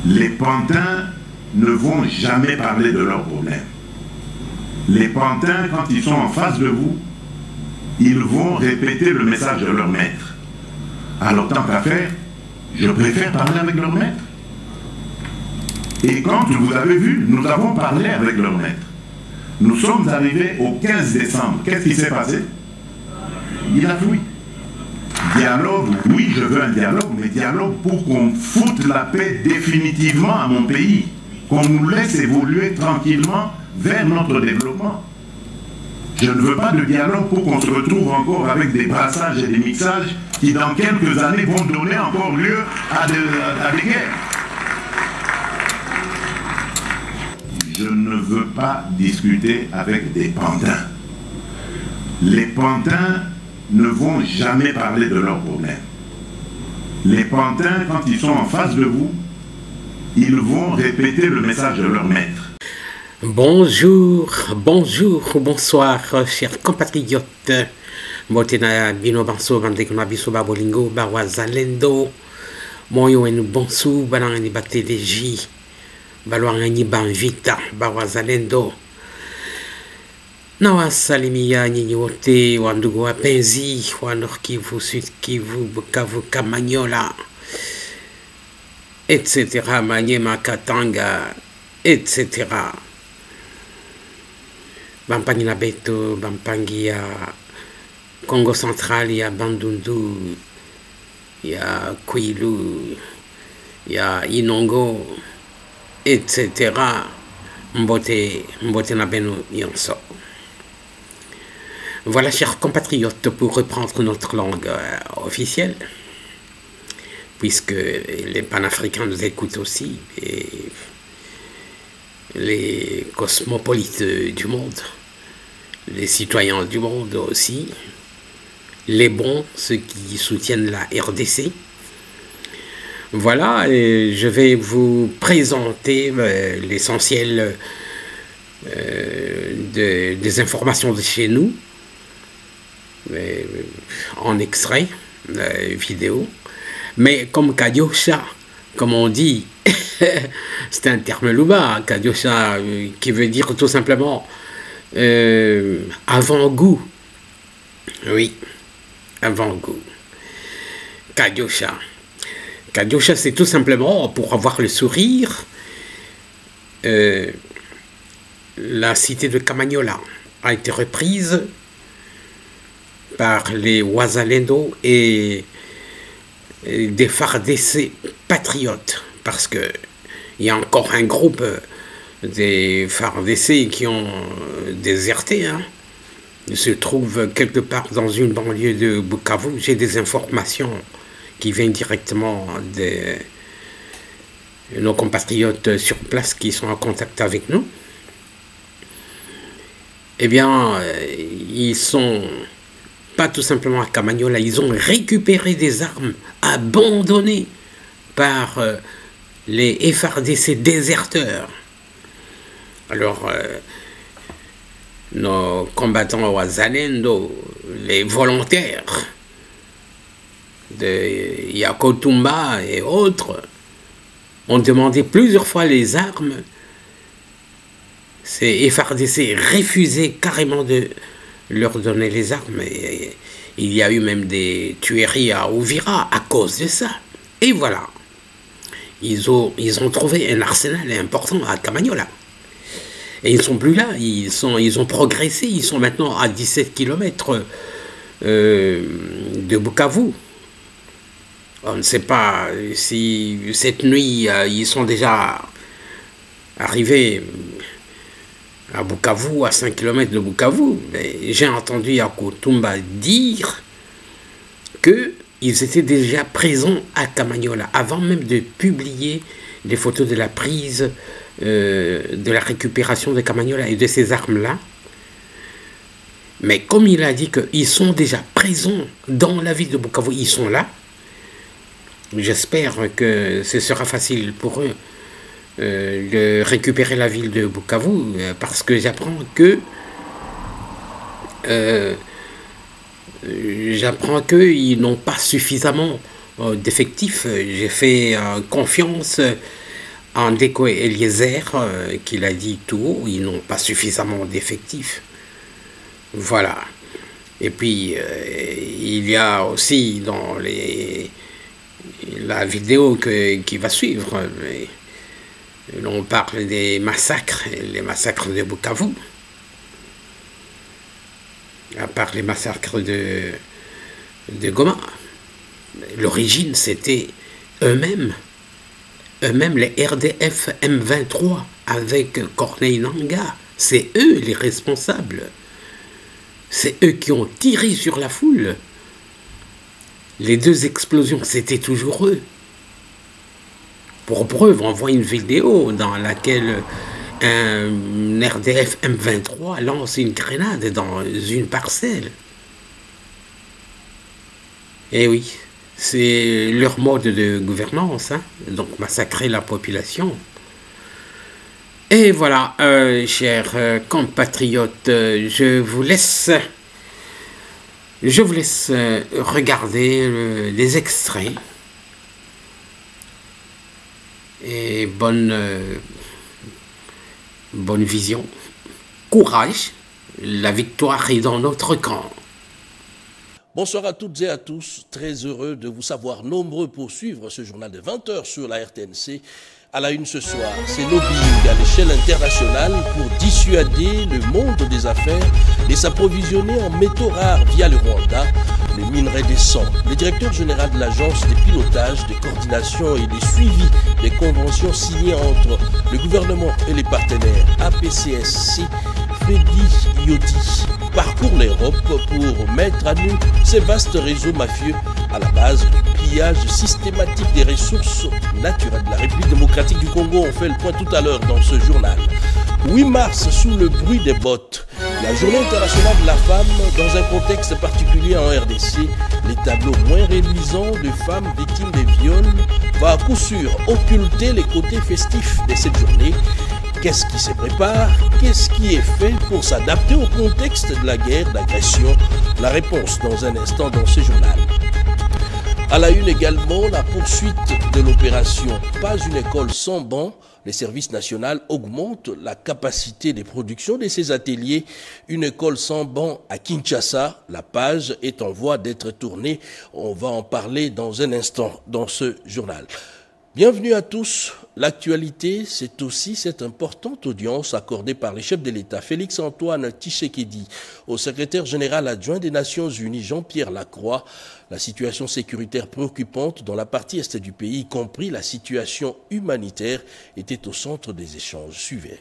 Les pantins ne vont jamais parler de leurs problèmes. Les pantins, quand ils sont en face de vous, ils vont répéter le message de leur maître. Alors tant qu'à faire, je préfère parler avec leur maître. Et quand vous avez vu, nous avons parlé avec leur maître. Nous sommes arrivés au 15 décembre. Qu'est-ce qui s'est passé? Il a fui. Dialogue, oui, je veux un dialogue, mais dialogue pour qu'on foute la paix définitivement à mon pays, qu'on nous laisse évoluer tranquillement vers notre développement. Je ne veux pas de dialogue pour qu'on se retrouve encore avec des brassages et des mixages qui dans quelques années vont donner encore lieu à des guerres. Je ne veux pas discuter avec des pantins. Les pantins ne vont jamais parler de leurs problèmes. Les pantins, quand ils sont en face de vous, ils vont répéter le message de leur maître. Bonjour, bonsoir, chers compatriotes. Motena bino banso bandekuna biso babolingo bawa zalendo. Moyo en bonsu banani batedeji. Balwangani banvita bawa zalendo. Nawa salimia nyinyi wote wa ndugu wapenzi wa Nord Kivu, Sud Kivu, Bukavu, Kamanyola, etc. Manyema, Katanga, etc. Bampangi na Beto, Bampangi ya Congo Central, ya Bandundu, ya Kwilu, ya Inongo, etc. Mbote na beno yonso. Voilà, chers compatriotes, pour reprendre notre langue officielle, puisque les panafricains nous écoutent aussi, et les cosmopolites du monde, les citoyens du monde aussi, les bons, ceux qui soutiennent la RDC. Voilà, et je vais vous présenter l'essentiel des informations de chez nous, en extrait vidéo, mais comme Kadiosha, comme on dit, c'est un terme louba, Kadiosha, qui veut dire tout simplement avant-goût. Oui, avant-goût. Kadiosha. Kadiosha, c'est tout simplement pour avoir le sourire. La cité de Kamanyola a été reprise par les Wazalendo et des FARDC patriotes, parce que il y a encore un groupe des FARDC qui ont déserté, hein. Ils se trouvent quelque part dans une banlieue de Bukavu. J'ai des informations qui viennent directement de nos compatriotes sur place qui sont en contact avec nous. Eh bien, ils sont pas tout simplement à Kamanyola, ils ont récupéré des armes abandonnées par les FARDC déserteurs. Alors, nos combattants Wazalendo, les volontaires de Yakotumba et autres, ont demandé plusieurs fois les armes. Ces FARDC refusaient carrément de leur donner les armes. Et il y a eu même des tueries à Ouvira à cause de ça. Et voilà. Ils ont trouvé un arsenal important à Kamanyola. Et ils ne sont plus là. Ils ont progressé. Ils sont maintenant à 17 km de Bukavu. On ne sait pas si cette nuit, ils sont déjà arrivés à Bukavu, à 5 km de Bukavu. J'ai entendu Yakotumba dire qu'ils étaient déjà présents à Kamanyola, avant même de publier les photos de la prise, de la récupération de Kamanyola et de ces armes-là. Mais comme il a dit qu'ils sont déjà présents dans la ville de Bukavu, ils sont là, j'espère que ce sera facile pour eux de récupérer la ville de Bukavu, parce que j'apprends que j'apprends qu'ils n'ont pas suffisamment d'effectifs. J'ai fait confiance en Deko Eliezer, qui l'a dit tout haut, ils n'ont pas suffisamment d'effectifs. Voilà. Et puis, il y a aussi dans la vidéo qui va suivre, on parle des massacres, les massacres de Bukavu. À part les massacres de Goma. L'origine, c'était eux-mêmes, les RDF M23, avec Corneille Nangaa. C'est eux les responsables. C'est eux qui ont tiré sur la foule. Les 2 explosions, c'était toujours eux. Pour preuve, on voit une vidéo dans laquelle un RDF M23 lance une grenade dans une parcelle. Et oui, c'est leur mode de gouvernance, hein, donc massacrer la population. Et voilà, chers compatriotes, je vous laisse regarder les extraits. Et bonne vision, courage, la victoire est dans notre camp. Bonsoir à toutes et à tous, très heureux de vous savoir nombreux pour suivre ce journal de 20 h sur la RTNC. À la une ce soir, c'est lobbying à l'échelle internationale pour dissuader le monde des affaires et s'approvisionner en métaux rares via le Rwanda, les minerais des sangs. Le directeur général de l'agence des pilotages, des coordinations et des suivis des conventions signées entre le gouvernement et les partenaires APCSC, Freddy Yodi, parcourt l'Europe pour mettre à nu ces vastes réseaux mafieux à la base du pillage systématique des ressources naturelles de la République démocratique du Congo. On fait le point tout à l'heure dans ce journal. 8 mars, sous le bruit des bottes, la journée internationale de la femme, dans un contexte particulier en RDC, les tableaux moins réduisants de femmes victimes des viols va à coup sûr occulter les côtés festifs de cette journée. Qu'est-ce qui se prépare? Qu'est-ce qui est fait pour s'adapter au contexte de la guerre d'agression? La réponse dans un instant dans ce journal. À la une également, la poursuite de l'opération Pas une école sans banc. Les services nationaux augmentent la capacité de production de ces ateliers. Une école sans banc à Kinshasa. La page est en voie d'être tournée. On va en parler dans un instant dans ce journal. Bienvenue à tous. L'actualité, c'est aussi cette importante audience accordée par les chefs de l'État, Félix-Antoine Tshisekedi, au secrétaire général adjoint des Nations Unies, Jean-Pierre Lacroix. La situation sécuritaire préoccupante dans la partie est du pays, y compris la situation humanitaire, était au centre des échanges. Suivez.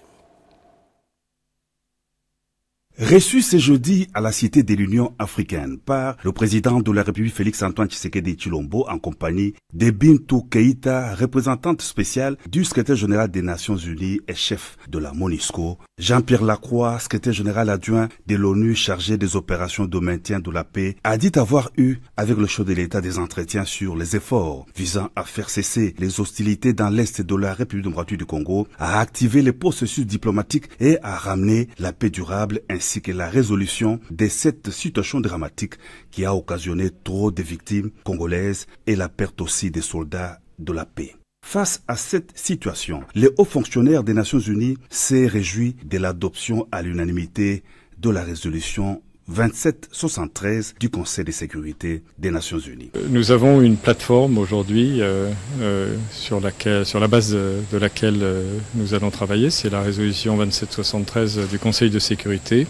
Reçu ce jeudi à la Cité de l'Union africaine par le président de la République Félix-Antoine Tshisekedi Tshilombo en compagnie de Bintou Keïta, représentante spéciale du secrétaire général des Nations Unies et chef de la MONUSCO, Jean-Pierre Lacroix, secrétaire général adjoint de l'ONU chargé des opérations de maintien de la paix, a dit avoir eu avec le chef de l'État des entretiens sur les efforts visant à faire cesser les hostilités dans l'Est de la République démocratique du Congo, à activer les processus diplomatiques et à ramener la paix durable ainsi que la résolution de cette situation dramatique qui a occasionné trop de victimes congolaises et la perte aussi des soldats de la paix. Face à cette situation, le haut fonctionnaire des Nations Unies s'est réjoui de l'adoption à l'unanimité de la résolution 2773 du Conseil de sécurité des Nations Unies. Nous avons une plateforme aujourd'hui sur la base de laquelle nous allons travailler. C'est la résolution 2773 du Conseil de sécurité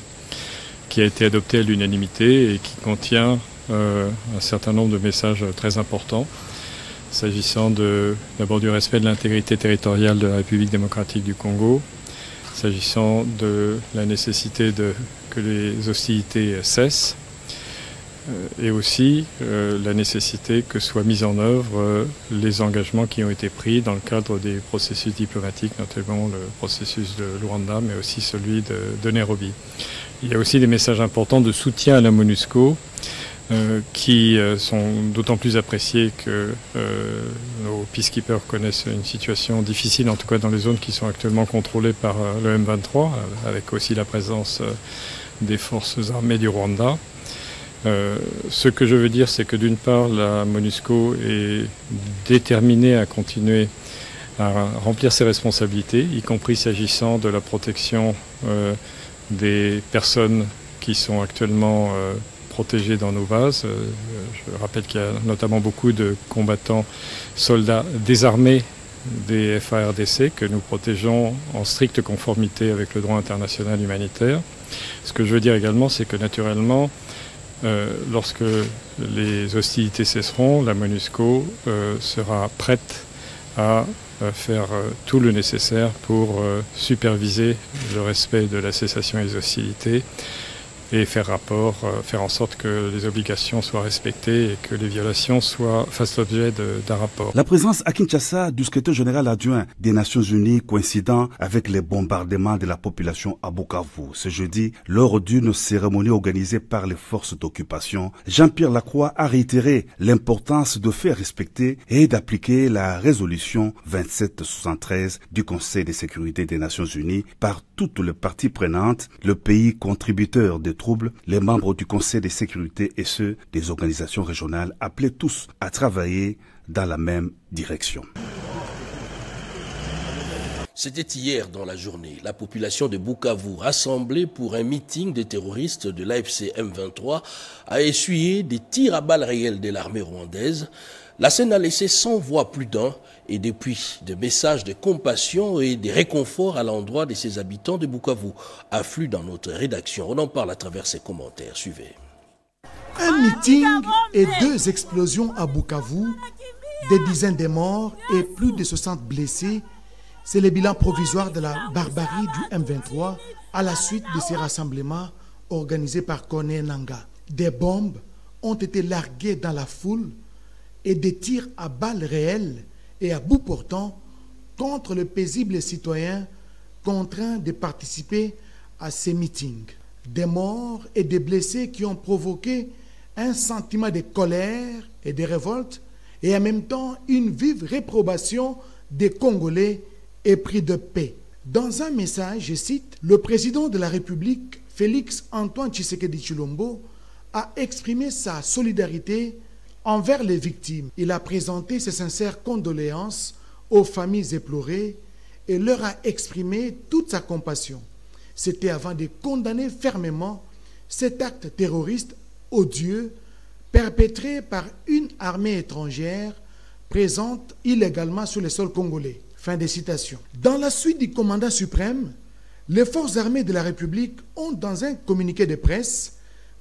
qui a été adoptée à l'unanimité et qui contient un certain nombre de messages très importants s'agissant d'abord du respect de l'intégrité territoriale de la République démocratique du Congo, s'agissant de la nécessité que les hostilités cessent et aussi la nécessité que soient mis en œuvre les engagements qui ont été pris dans le cadre des processus diplomatiques, notamment le processus de Luanda, mais aussi celui de Nairobi. Il y a aussi des messages importants de soutien à la MONUSCO qui sont d'autant plus appréciés que nos peacekeepers connaissent une situation difficile, en tout cas dans les zones qui sont actuellement contrôlées par le M23, avec aussi la présence des forces armées du Rwanda. Ce que je veux dire, c'est que d'une part, la MONUSCO est déterminée à continuer à remplir ses responsabilités, y compris s'agissant de la protection des personnes qui sont actuellement protégées dans nos bases. Je rappelle qu'il y a notamment beaucoup de combattants, soldats désarmés des FARDC que nous protégeons en stricte conformité avec le droit international humanitaire. Ce que je veux dire également, c'est que naturellement, lorsque les hostilités cesseront, la MONUSCO sera prête à faire tout le nécessaire pour superviser le respect de la cessation des hostilités et faire rapport, faire en sorte que les obligations soient respectées et que les violations fassent l'objet d'un rapport. La présence à Kinshasa du secrétaire général adjoint des Nations Unies coïncidant avec les bombardements de la population à Bukavu ce jeudi lors d'une cérémonie organisée par les forces d'occupation, Jean-Pierre Lacroix a réitéré l'importance de faire respecter et d'appliquer la résolution 2773 du Conseil de sécurité des Nations Unies par toutes les parties prenantes, le pays contributeur des troubles, les membres du Conseil de sécurité et ceux des organisations régionales appelés tous à travailler dans la même direction. C'était hier dans la journée. La population de Bukavu, rassemblée pour un meeting des terroristes de l'AFC M23, a essuyé des tirs à balles réelles de l'armée rwandaise. La scène a laissé sans voix plus d'un et depuis des messages de compassion et de réconfort à l'endroit de ses habitants de Bukavu affluent dans notre rédaction. On en parle à travers ses commentaires. Suivez. Un meeting et 2 explosions à Bukavu, des dizaines de morts et plus de 60 blessés. C'est le bilan provisoire de la barbarie du M23 à la suite de ces rassemblements organisés par Corneille Nangaa. Des bombes ont été larguées dans la foule et des tirs à balles réelles et à bout portant contre le paisible citoyen contraint de participer à ces meetings. Des morts et des blessés qui ont provoqué un sentiment de colère et de révolte et en même temps une vive réprobation des Congolais épris de paix. Dans un message, je cite, le président de la République, Félix Antoine Tshisekedi Tshilombo, a exprimé sa solidarité envers les victimes. Il a présenté ses sincères condoléances aux familles éplorées et leur a exprimé toute sa compassion. C'était avant de condamner fermement cet acte terroriste odieux perpétré par une armée étrangère présente illégalement sur le sol congolais. Fin de citation. Dans la suite du commandant suprême, les forces armées de la République ont, dans un communiqué de presse,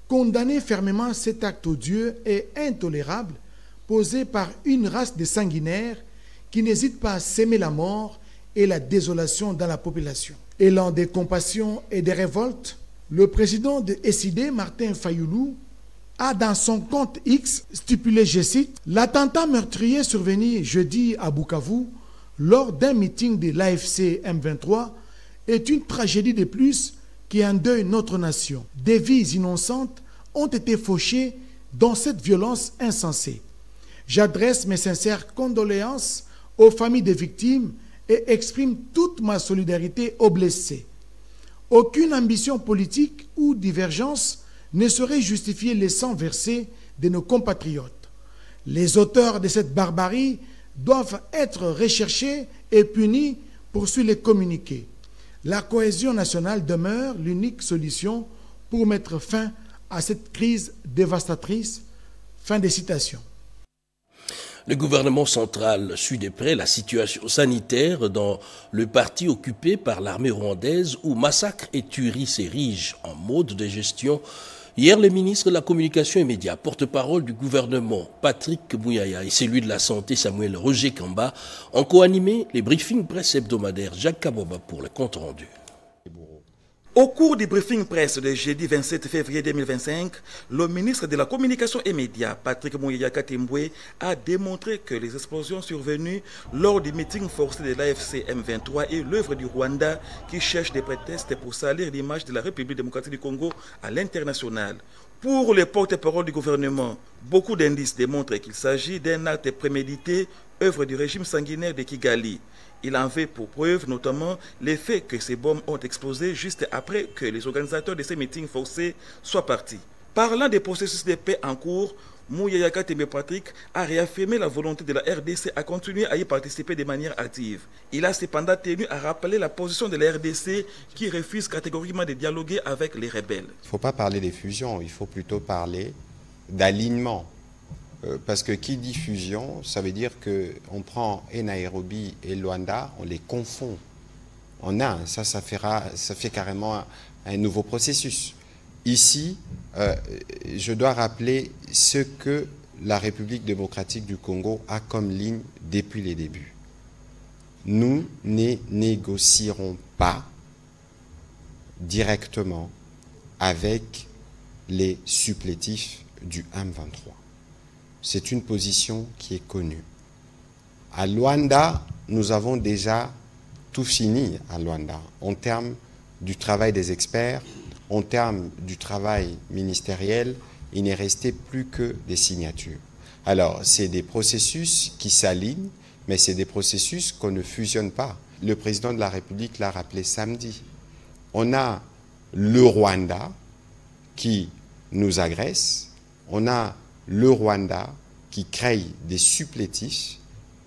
condamné fermement cet acte odieux et intolérable posé par une race de sanguinaires qui n'hésite pas à s'aimer la mort et la désolation dans la population. Élan de compassion et de révolte, le président de SID, Martin Fayoulou, a dans son compte X stipulé, je cite, « L'attentat meurtrier survenu jeudi à Bukavu lors d'un meeting de l'AFC M23 est une tragédie de plus qui endeuille notre nation. Des vies innocentes ont été fauchées dans cette violence insensée. J'adresse mes sincères condoléances aux familles des victimes et exprime toute ma solidarité aux blessés. Aucune ambition politique ou divergence ne saurait justifier les sangs versés de nos compatriotes. Les auteurs de cette barbarie doivent être recherchés et punis, poursuit les communiqués. La cohésion nationale demeure l'unique solution pour mettre fin à cette crise dévastatrice. Fin des citations. Le gouvernement central suit de près la situation sanitaire dans le parti occupé par l'armée rwandaise où massacre et tuerie s'érigent en mode de gestion. Hier, le ministre de la Communication et Médias, porte-parole du gouvernement, Patrick Muyaya, et celui de la Santé, Samuel Roger Kamba, ont co-animé les briefings presse hebdomadaires Jacques Kaboba pour le compte rendu. Au cours du briefing presse de jeudi 27 février 2025, le ministre de la Communication et Médias, Patrick Muyaya Katimbwe, a démontré que les explosions survenues lors du meeting forcé de l'AFC M23 est l'œuvre du Rwanda qui cherche des prétextes pour salir l'image de la République démocratique du Congo à l'international. Pour les porte-parole du gouvernement, beaucoup d'indices démontrent qu'il s'agit d'un acte prémédité, œuvre du régime sanguinaire de Kigali. Il en fait pour preuve notamment les faits que ces bombes ont explosé juste après que les organisateurs de ces meetings forcés soient partis. Parlant des processus de paix en cours, Mouyayaka Tembe Patrick a réaffirmé la volonté de la RDC à continuer à y participer de manière active. Il a cependant tenu à rappeler la position de la RDC qui refuse catégoriquement de dialoguer avec les rebelles. Il ne faut pas parler des fusions, il faut plutôt parler d'alignement. Parce que qui dit fusion, ça veut dire qu'on prend Nairobi et Luanda, on les confond en un. Ça fait carrément un nouveau processus. Ici, je dois rappeler ce que la République démocratique du Congo a comme ligne depuis les débuts. Nous ne négocierons pas directement avec les supplétifs du M23. C'est une position qui est connue. À Luanda, nous avons déjà tout fini à Luanda en termes du travail des experts. En termes du travail ministériel, il n'est resté plus que des signatures. Alors, c'est des processus qui s'alignent, mais c'est des processus qu'on ne fusionne pas. Le président de la République l'a rappelé samedi. On a le Rwanda qui nous agresse, on a le Rwanda qui crée des supplétifs,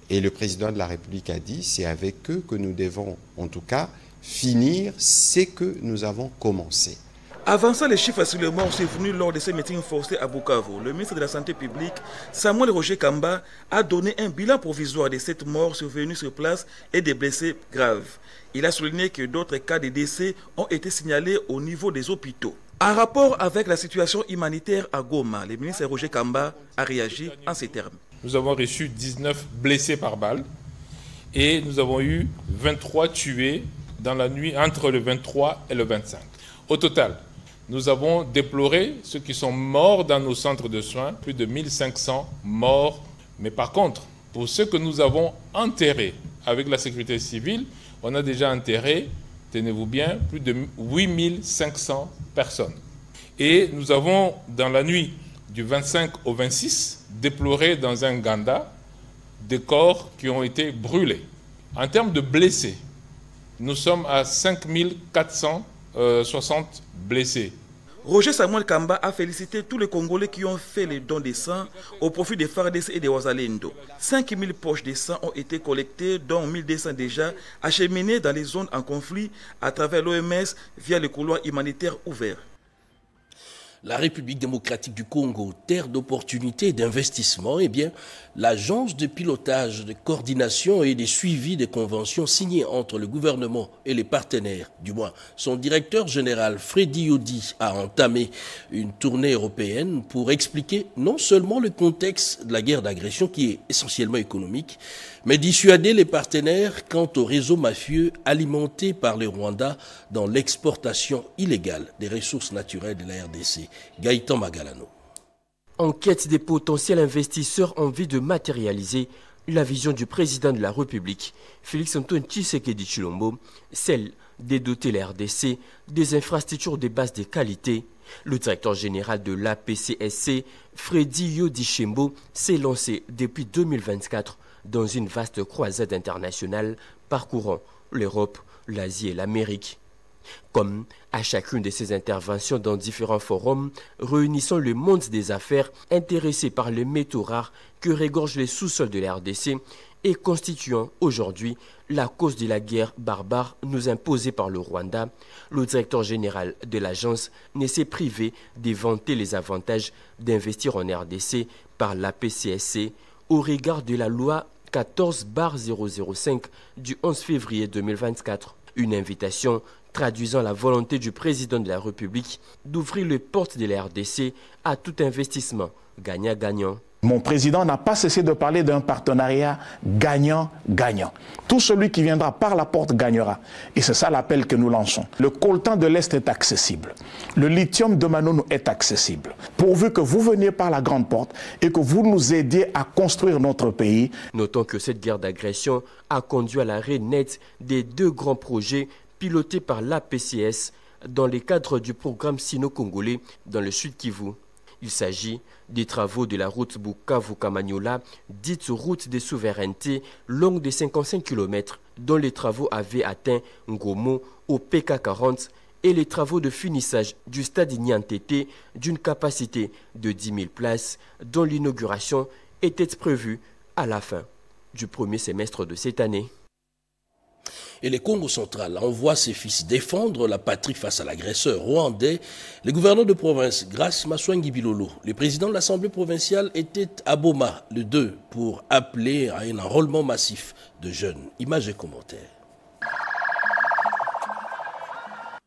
et le président de la République a dit, c'est avec eux que nous devons, en tout cas, finir ce que nous avons commencé. Avançant les chiffres sur les morts survenus lors de ces meetings forcés à Bukavu, le ministre de la Santé publique, Samuel Roger Kamba, a donné un bilan provisoire de 7 morts survenus sur place et des blessés graves. Il a souligné que d'autres cas de décès ont été signalés au niveau des hôpitaux. En rapport avec la situation humanitaire à Goma, le ministre Roger Kamba a réagi en ces termes. Nous avons reçu 19 blessés par balle et nous avons eu 23 tués dans la nuit entre le 23 et le 25. Au total, nous avons déploré ceux qui sont morts dans nos centres de soins, plus de 1500 morts. Mais par contre, pour ceux que nous avons enterrés avec la sécurité civile, on a déjà enterré, tenez-vous bien, plus de 8500 personnes. Et nous avons, dans la nuit du 25 au 26, déploré dans un Ganda des corps qui ont été brûlés. En termes de blessés, nous sommes à 5460 blessés. Roger Samuel Kamba a félicité tous les Congolais qui ont fait les dons de sang au profit des FARDC et des Wazalendo. 5000 poches de sang ont été collectées, dont 1200 déjà acheminées dans les zones en conflit à travers l'OMS via les couloirs humanitaires ouverts. La République démocratique du Congo, terre d'opportunités et d'investissement, eh bien, l'agence de pilotage, de coordination et de suivi des conventions signées entre le gouvernement et les partenaires, du moins son directeur général Freddy Yodi a entamé une tournée européenne pour expliquer non seulement le contexte de la guerre d'agression qui est essentiellement économique, mais dissuader les partenaires quant au réseau mafieux alimenté par le Rwanda dans l'exportation illégale des ressources naturelles de la RDC. Gaëtan Magalano. En quête des potentiels investisseurs en vue de matérialiser la vision du président de la République, Félix-Antoine Tshisekedi Tshilombo, celle de doter la RDC des infrastructures de base de qualité. Le directeur général de l'APCSC, Freddy Yodi Shembo, s'est lancé depuis 2024 dans une vaste croisade internationale parcourant l'Europe, l'Asie et l'Amérique. Comme à chacune de ses interventions dans différents forums réunissant le monde des affaires intéressé par les métaux rares que regorgent les sous-sols de la RDC et constituant aujourd'hui la cause de la guerre barbare nous imposée par le Rwanda, le directeur général de l'agence ne s'est privé de vanter les avantages d'investir en RDC par l'APCSC au regard de la loi 14/005 du 11 février 2024. Une invitation traduisant la volonté du président de la République d'ouvrir les portes de la RDC à tout investissement gagnant-gagnant. Mon président n'a pas cessé de parler d'un partenariat gagnant-gagnant. Tout celui qui viendra par la porte gagnera. Et c'est ça l'appel que nous lançons. Le coltan de l'Est est accessible. Le lithium de Manono est accessible. Pourvu que vous veniez par la grande porte et que vous nous aidiez à construire notre pays. Notons que cette guerre d'agression a conduit à l'arrêt net des 2 grands projets pilotés par l'APCS dans le cadre du programme sino-congolais dans le Sud Kivu. Il s'agit des travaux de la route Bukavu-Kamanyola, dite route de souveraineté, longue de 55 km, dont les travaux avaient atteint Ngomo au PK40 et les travaux de finissage du stade Niantete d'une capacité de 10 000 places dont l'inauguration était prévue à la fin du premier semestre de cette année. Et le Congo central envoie ses fils défendre la patrie face à l'agresseur rwandais. Le gouverneur de province, Grace Maswangi Bilolo, le président de l'Assemblée provinciale, était à Boma le 2 pour appeler à un enrôlement massif de jeunes. Images et commentaires.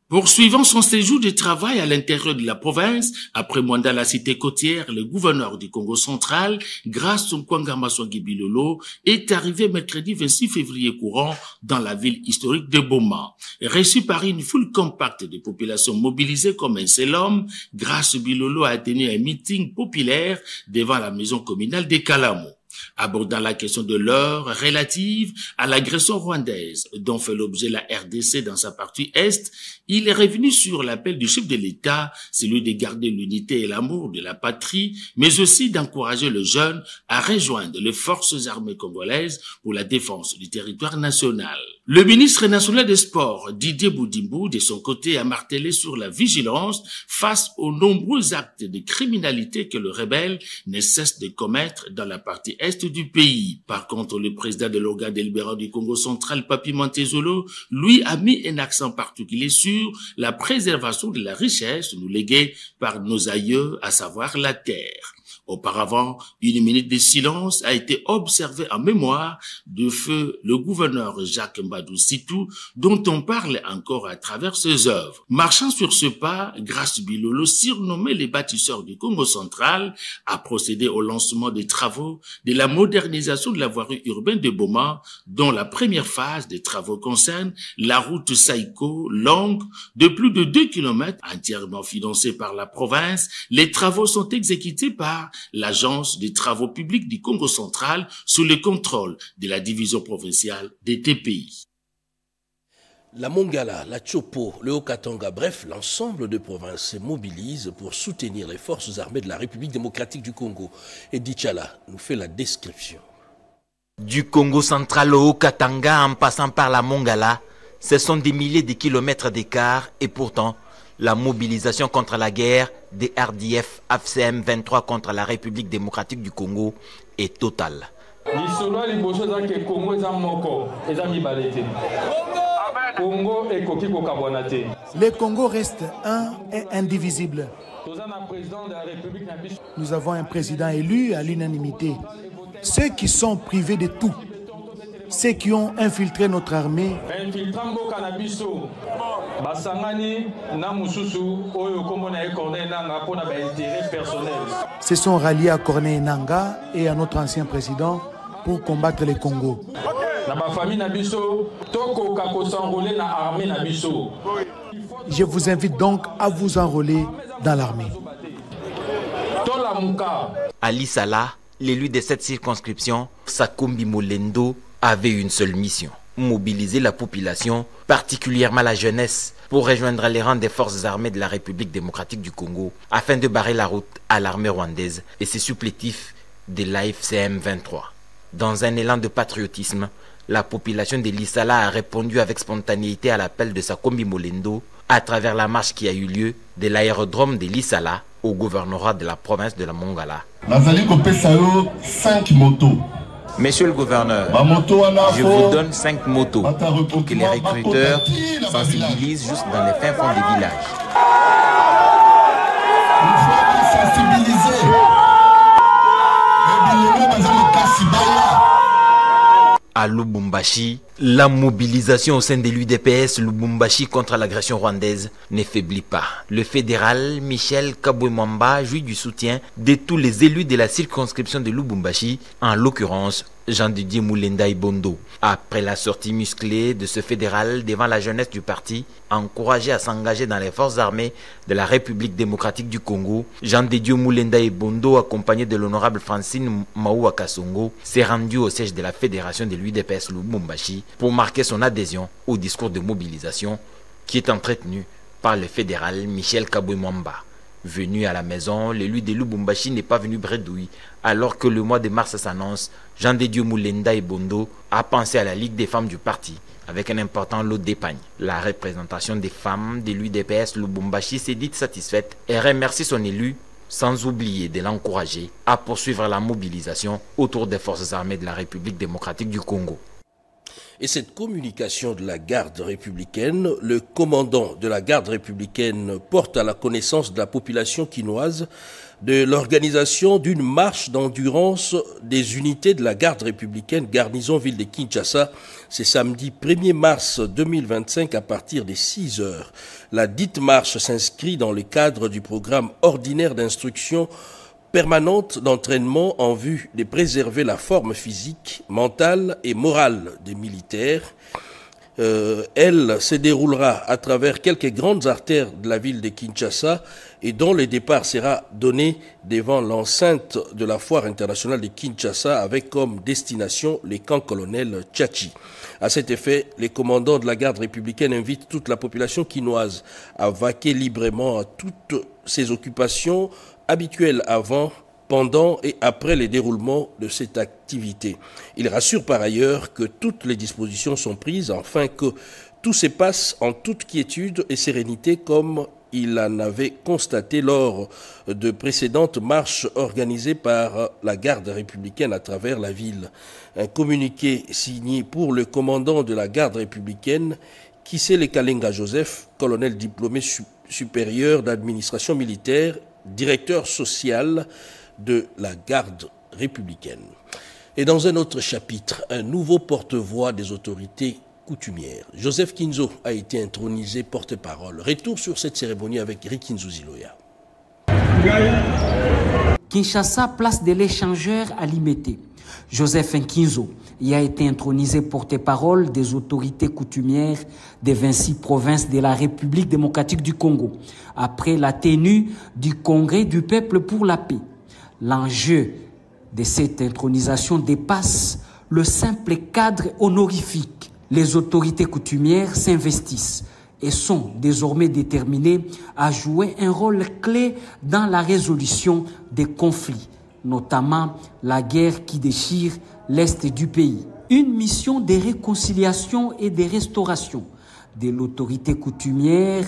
Poursuivant son séjour de travail à l'intérieur de la province, après mandat à la cité côtière, le gouverneur du Congo central, Grace Nkwanga Maswangi Bilolo, est arrivé mercredi 26 février courant dans la ville historique de Boma. Reçu par une foule compacte de populations mobilisées comme un seul homme, Grace Bilolo a tenu un meeting populaire devant la maison communale de Kalamo. Abordant la question de l'heure relative à l'agression rwandaise dont fait l'objet la RDC dans sa partie Est, il est revenu sur l'appel du chef de l'État, celui de garder l'unité et l'amour de la patrie, mais aussi d'encourager les jeunes à rejoindre les forces armées congolaises pour la défense du territoire national. Le ministre national des Sports, Didier Boudimbo, de son côté, a martelé sur la vigilance face aux nombreux actes de criminalité que le rebelle ne cesse de commettre dans la partie Est du pays. Par contre, le président de l'organe délibérant du Congo central, Papi Montezolo, lui a mis un accent particulier sur la préservation de la richesse nous léguée par nos aïeux, à savoir la terre. Auparavant, une minute de silence a été observée en mémoire de feu le gouverneur Jacques Mbadou Sitou, dont on parle encore à travers ses œuvres. Marchant sur ce pas, Grace Bilolo, surnommé les bâtisseurs du Congo central, a procédé au lancement des travaux de la modernisation de la voirie urbaine de Boma, dont la première phase des travaux concerne la route Saïko, longue de plus de 2 km, entièrement financée par la province. Les travaux sont exécutés par l'Agence des travaux publics du Congo central sous le contrôle de la division provinciale des TPI. La Mongala, la Tchopo, le Haut-Katanga, bref, l'ensemble de provinces se mobilisent pour soutenir les forces armées de la République démocratique du Congo. Et Dichala nous fait la description. Du Congo central au Haut-Katanga en passant par la Mongala, ce sont des milliers de kilomètres d'écart et pourtant, la mobilisation contre la guerre des RDF AFCM 23 contre la République démocratique du Congo est totale. Le Congo reste un et indivisible. Nous avons un président élu à l'unanimité. Ceux qui sont privés de tout, ceux qui ont infiltré notre armée, se sont ralliés à Corneille Nangaa et à notre ancien président pour combattre le Congo. Je vous invite donc à vous enrôler dans l'armée. Ali Salah, l'élu de cette circonscription, Sakumbi Molendo, avait une seule mission: mobiliser la population, particulièrement la jeunesse, pour rejoindre les rangs des forces armées de la République démocratique du Congo, afin de barrer la route à l'armée rwandaise et ses supplétifs de l'AFCM 23. Dans un élan de patriotisme, la population de Lissala a répondu avec spontanéité à l'appel de Sakumbi Molendo à travers la marche qui a eu lieu de l'aérodrome de Lissala au gouvernorat de la province de la Mongala. 5 motos. Monsieur le gouverneur, je vous donne 5 motos pour que les recruteurs sensibilisent juste dans les fins fonds des villages. À Lubumbashi, la mobilisation au sein de l'UDPS Lubumbashi contre l'agression rwandaise ne faiblit pas. Le fédéral Michel Kabwe-Mwamba jouit du soutien de tous les élus de la circonscription de Lubumbashi, en l'occurrence Jean-Didier Moulenda Ibondo. Après la sortie musclée de ce fédéral devant la jeunesse du parti, encouragé à s'engager dans les forces armées de la République démocratique du Congo, Jean-Didier Moulenda Ibondo, accompagné de l'honorable Francine Maoua Kasongo, s'est rendu au siège de la fédération de l'UDPS Lubumbashi pour marquer son adhésion au discours de mobilisation qui est entretenu par le fédéral Michel Kabwe-Mwamba. Venu à la maison, l'élu de Lubumbashi n'est pas venu bredouille. Alors que le mois de mars s'annonce, Jean de Dieu Moulenda et Bondo a pensé à la Ligue des femmes du parti, avec un important lot d'épargne. La représentation des femmes de l'UDPS Lubumbashi s'est dite satisfaite et remercie son élu, sans oublier de l'encourager à poursuivre la mobilisation autour des forces armées de la République démocratique du Congo. Et cette communication de la garde républicaine, le commandant de la garde républicaine porte à la connaissance de la population quinoise de l'organisation d'une marche d'endurance des unités de la garde républicaine garnison ville de Kinshasa. C'est samedi 1er mars 2025 à partir des 6 heures. La dite marche s'inscrit dans le cadre du programme ordinaire d'instruction permanente d'entraînement en vue de préserver la forme physique, mentale et morale des militaires. Elle se déroulera à travers quelques grandes artères de la ville de Kinshasa et dont le départ sera donné devant l'enceinte de la foire internationale de Kinshasa avec comme destination les camps colonel Tchachi. À cet effet, les commandants de la garde républicaine invitent toute la population quinoise à vaquer librement à toutes ses occupations habituelles avant, pendant et après le déroulement de cette activité. Il rassure par ailleurs que toutes les dispositions sont prises afin que tout se passe en toute quiétude et sérénité comme il en avait constaté lors de précédentes marches organisées par la garde républicaine à travers la ville. Un communiqué signé pour le commandant de la garde républicaine, Kisele Kalenga Joseph, colonel diplômé supérieur d'administration militaire, directeur social de la garde républicaine. Et dans un autre chapitre, un nouveau porte-voix des autorités coutumières. Joseph Kinzo a été intronisé porte-parole. Retour sur cette cérémonie avec Rikinzo Ziloya. Kinshasa, place de l'échangeur à Limete. Joseph Nkinzo y a été intronisé porte-parole des autorités coutumières des 26 provinces de la République démocratique du Congo, après la tenue du Congrès du peuple pour la paix. L'enjeu de cette intronisation dépasse le simple cadre honorifique. Les autorités coutumières s'investissent et sont désormais déterminées à jouer un rôle clé dans la résolution des conflits, notamment la guerre qui déchire l'Est du pays. Une mission de réconciliation et de restauration de l'autorité coutumière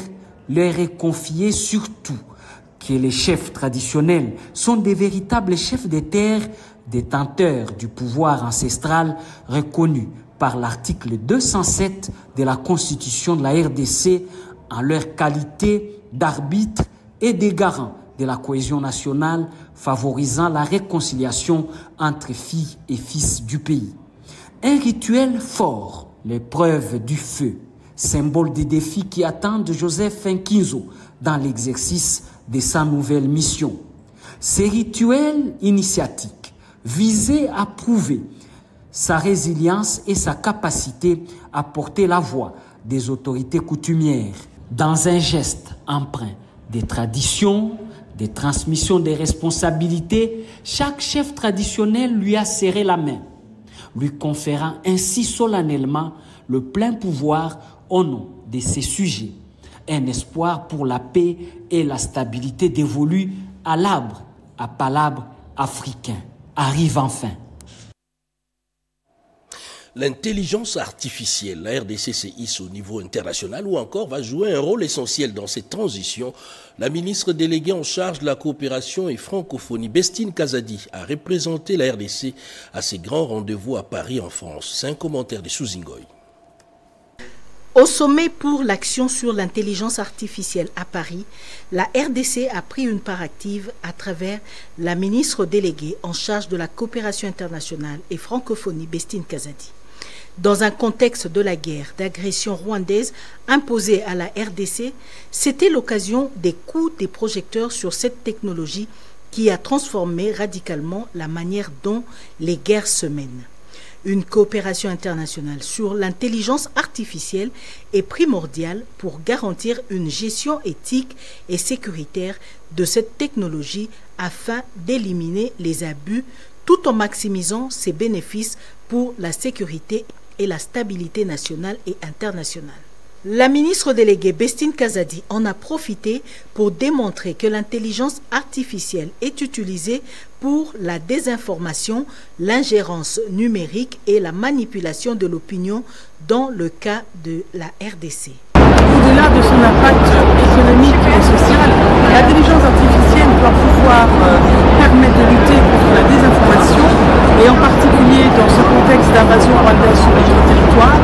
leur est confiée, surtout que les chefs traditionnels sont des véritables chefs de terre, détenteurs du pouvoir ancestral reconnu par l'article 207 de la Constitution de la RDC en leur qualité d'arbitre et de garant de la cohésion nationale, favorisant la réconciliation entre filles et fils du pays. Un rituel fort, l'épreuve du feu, symbole des défis qui attendent Joseph Nkinzo dans l'exercice de sa nouvelle mission. Ces rituels initiatiques visaient à prouver sa résilience et sa capacité à porter la voix des autorités coutumières dans un geste empreint des traditions, des transmissions des responsabilités. Chaque chef traditionnel lui a serré la main, lui conférant ainsi solennellement le plein pouvoir au nom de ses sujets. Un espoir pour la paix et la stabilité dévolue à l'arbre, à palabre africain, arrive enfin. L'intelligence artificielle, la RDC se hisse au niveau international ou encore va jouer un rôle essentiel dans cette transition. La ministre déléguée en charge de la coopération et francophonie, Bestine Kazadi, a représenté la RDC à ses grands rendez-vous à Paris en France. C'est un commentaire de Souzingoy. Au sommet pour l'action sur l'intelligence artificielle à Paris, la RDC a pris une part active à travers la ministre déléguée en charge de la coopération internationale et francophonie, Bestine Kazadi. Dans un contexte de la guerre d'agression rwandaise imposée à la RDC, c'était l'occasion des coups des projecteurs sur cette technologie qui a transformé radicalement la manière dont les guerres se mènent. Une coopération internationale sur l'intelligence artificielle est primordiale pour garantir une gestion éthique et sécuritaire de cette technologie afin d'éliminer les abus tout en maximisant ses bénéfices pour la sécurité et la stabilité nationale et internationale. La ministre déléguée Bestine Kazadi en a profité pour démontrer que l'intelligence artificielle est utilisée pour la désinformation, l'ingérence numérique et la manipulation de l'opinion dans le cas de la RDC. Au-delà de son impact économique et social, l'intelligence artificielle doit pouvoir permettre de lutter contre la désinformation et en particulier dans ce contexte d'invasion rwandaise sur notre territoire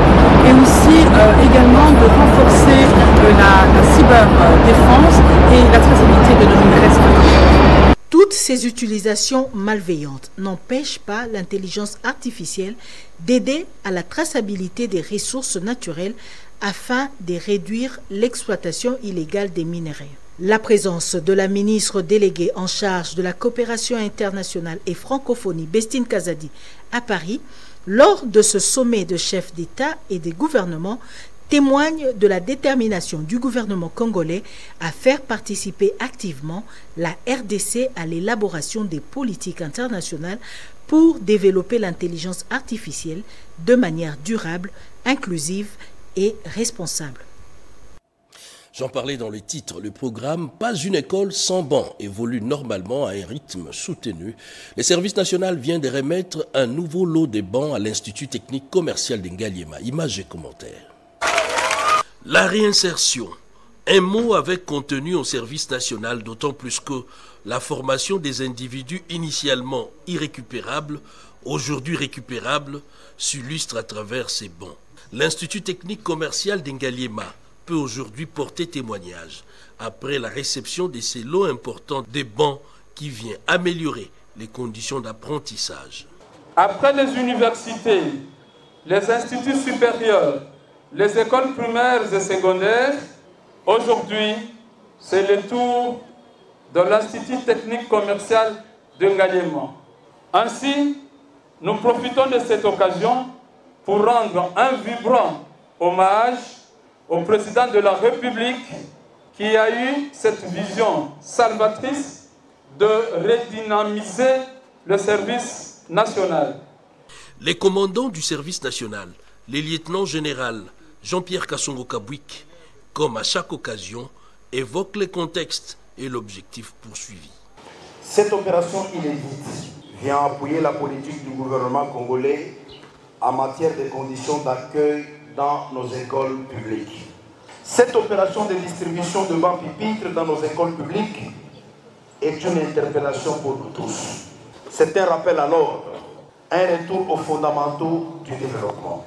et aussi également de renforcer la cyberdéfense et la traçabilité de nos numéros stratégiques. Toutes ces utilisations malveillantes n'empêchent pas l'intelligence artificielle d'aider à la traçabilité des ressources naturelles afin de réduire l'exploitation illégale des minerais. La présence de la ministre déléguée en charge de la coopération internationale et francophonie, Bestine Kazadi, à Paris, lors de ce sommet de chefs d'État et des gouvernements, témoigne de la détermination du gouvernement congolais à faire participer activement la RDC à l'élaboration des politiques internationales pour développer l'intelligence artificielle de manière durable, inclusive et responsable. J'en parlais dans les titres. Le programme Pas une école sans banc évolue normalement à un rythme soutenu. Le service national vient de remettre un nouveau lot de bancs à l'Institut technique commercial d'Ngaliema. Images et commentaires. La réinsertion. Un mot avec contenu au service national, d'autant plus que la formation des individus initialement irrécupérables, aujourd'hui récupérables, s'illustre à travers ces bancs. L'Institut technique commercial d'Ngaliema peut aujourd'hui porter témoignage après la réception de ces lots importants des bancs qui vient améliorer les conditions d'apprentissage. Après les universités, les instituts supérieurs, les écoles primaires et secondaires, aujourd'hui, c'est le tour de l'Institut technique commercial de Ngaliema. Ainsi, nous profitons de cette occasion pour rendre un vibrant hommage au président de la République qui a eu cette vision salvatrice de redynamiser le service national. Les commandants du service national, les lieutenants généraux Jean-Pierre Kassongo Kabouik, comme à chaque occasion, évoquent les contextes et l'objectif poursuivi. Cette opération inédite vient appuyer la politique du gouvernement congolais en matière de conditions d'accueil dans nos écoles publiques. Cette opération de distribution de bancs pupitres dans nos écoles publiques est une interpellation pour nous tous. C'est un rappel à l'ordre, un retour aux fondamentaux du développement.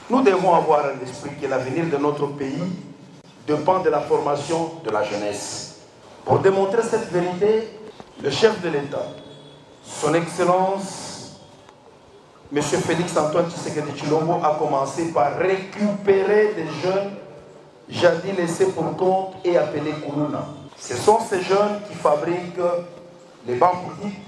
Nous devons avoir à l'esprit que l'avenir de notre pays dépend de la formation de la jeunesse. Pour démontrer cette vérité, le chef de l'État, son Excellence M. Félix Antoine Tshisekedi Tshilombo, a commencé par récupérer des jeunes jadis laissés pour compte et appelés Kourouna. Ce sont ces jeunes qui fabriquent les bancs publics,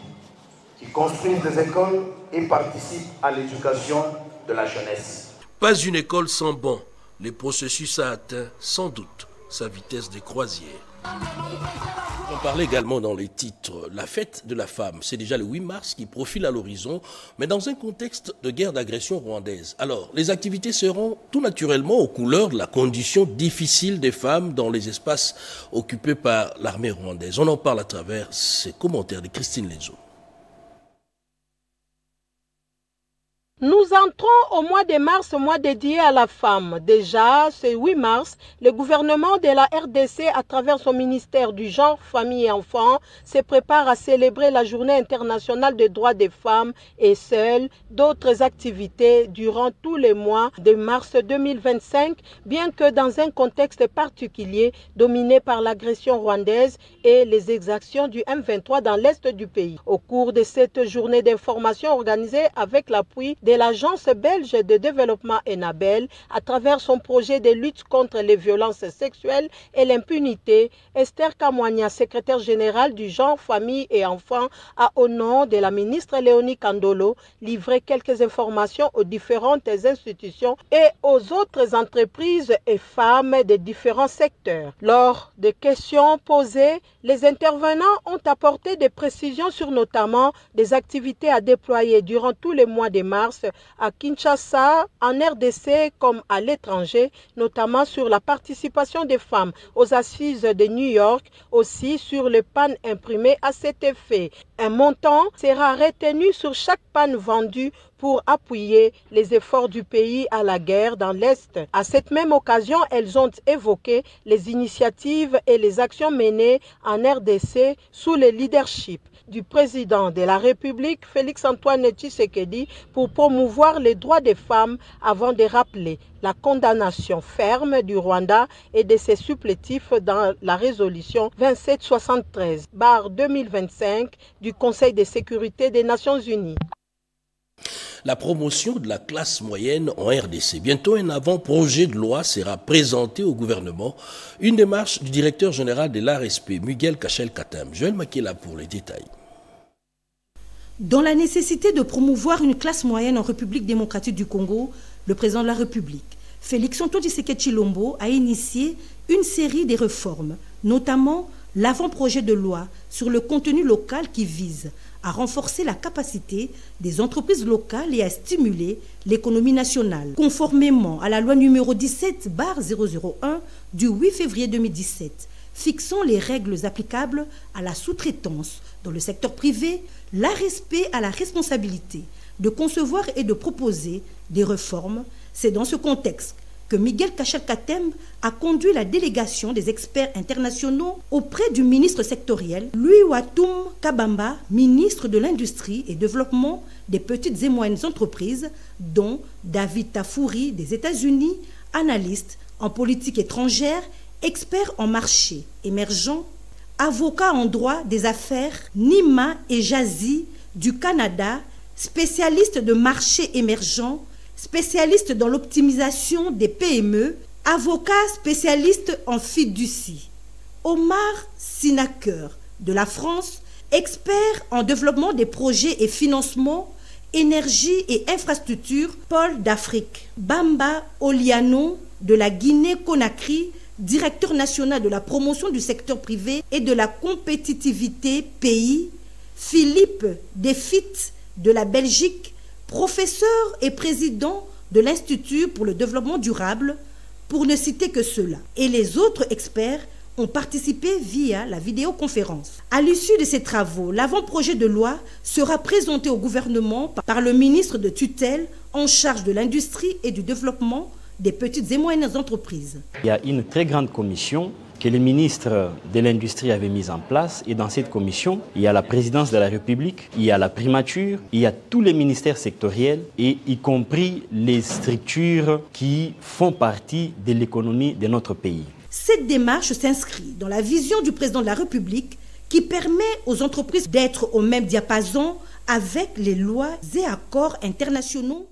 qui construisent des écoles et participent à l'éducation de la jeunesse. Pas une école sans banc. Le processus a atteint sans doute sa vitesse de croisière. On parlait également dans les titres, la fête de la femme, c'est déjà le 8 mars qui profile à l'horizon, mais dans un contexte de guerre d'agression rwandaise. Alors, les activités seront tout naturellement aux couleurs de la condition difficile des femmes dans les espaces occupés par l'armée rwandaise. On en parle à travers ces commentaires de Christine Lezo. Nous entrons au mois de mars, mois dédié à la femme. Déjà, ce 8 mars, le gouvernement de la RDC, à travers son ministère du genre, famille et enfants, se prépare à célébrer la journée internationale des droits des femmes et seules d'autres activités durant tous les mois de mars 2025, bien que dans un contexte particulier dominé par l'agression rwandaise et les exactions du M23 dans l'est du pays. Au cours de cette journée d'information organisée avec l'appui de l'Agence belge de développement ENABEL à travers son projet de lutte contre les violences sexuelles et l'impunité, Esther Kamwanya, secrétaire générale du genre, famille et enfants, a au nom de la ministre Léonie Kandolo livré quelques informations aux différentes institutions et aux autres entreprises et femmes des différents secteurs. Lors des questions posées, les intervenants ont apporté des précisions sur notamment des activités à déployer durant tous les mois de mars à Kinshasa, en RDC comme à l'étranger, notamment sur la participation des femmes aux assises de New York, aussi sur le pan imprimé à cet effet. Un montant sera retenu sur chaque pan vendu pour appuyer les efforts du pays à la guerre dans l'Est. À cette même occasion, elles ont évoqué les initiatives et les actions menées en RDC sous le leadership du président de la République, Félix-Antoine Tshisekedi, pour promouvoir les droits des femmes avant de rappeler la condamnation ferme du Rwanda et de ses supplétifs dans la résolution 2773/2025 du Conseil de sécurité des Nations Unies. La promotion de la classe moyenne en RDC. Bientôt, un avant-projet de loi sera présenté au gouvernement. Une démarche du directeur général de l'ARSP, Miguel Kachel-Katem. Joël Makela pour les détails. Dans la nécessité de promouvoir une classe moyenne en République démocratique du Congo, le président de la République, Félix-Antoine Tshisekedi Tshilombo, a initié une série de réformes, notamment l'avant-projet de loi sur le contenu local qui vise à renforcer la capacité des entreprises locales et à stimuler l'économie nationale, conformément à la loi numéro 17/001 du 8 février 2017, fixant les règles applicables à la sous-traitance dans le secteur privé. L'ARSP a la responsabilité de concevoir et de proposer des réformes. C'est dans ce contexte que Miguel Kachel-Katem a conduit la délégation des experts internationaux auprès du ministre sectoriel Louis Watoum Kabamba, ministre de l'Industrie et Développement des petites et moyennes entreprises, dont David Tafouri des États-Unis, analyste en politique étrangère, expert en marché émergent, avocat en droit des affaires Nima et Jazi du Canada, spécialiste de marché émergent, spécialiste dans l'optimisation des PME, avocat spécialiste en fiducie. Omar Sinaker de la France, expert en développement des projets et financement, énergie et infrastructure, pôle d'Afrique. Bamba Oliano de la Guinée-Conakry, directeur national de la promotion du secteur privé et de la compétitivité pays. Philippe Defitte de la Belgique, professeur et président de l'Institut pour le développement durable, pour ne citer que ceux-là. Et les autres experts ont participé via la vidéoconférence. À l'issue de ces travaux, l'avant-projet de loi sera présenté au gouvernement par le ministre de tutelle en charge de l'industrie et du développement des petites et moyennes entreprises. Il y a une très grande commission que le ministre de l'Industrie avait mise en place, et dans cette commission, il y a la présidence de la République, il y a la primature, il y a tous les ministères sectoriels, et y compris les structures qui font partie de l'économie de notre pays. Cette démarche s'inscrit dans la vision du président de la République qui permet aux entreprises d'être au même diapason avec les lois et accords internationaux.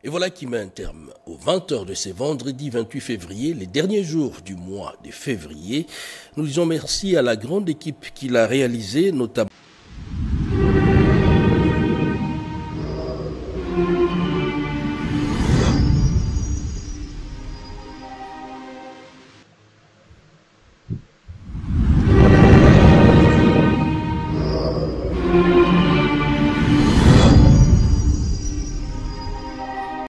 Et voilà qui met un terme aux 20h de ce vendredi 28 février, les derniers jours du mois de février. Nous disons merci à la grande équipe qui l'a réalisé, notamment...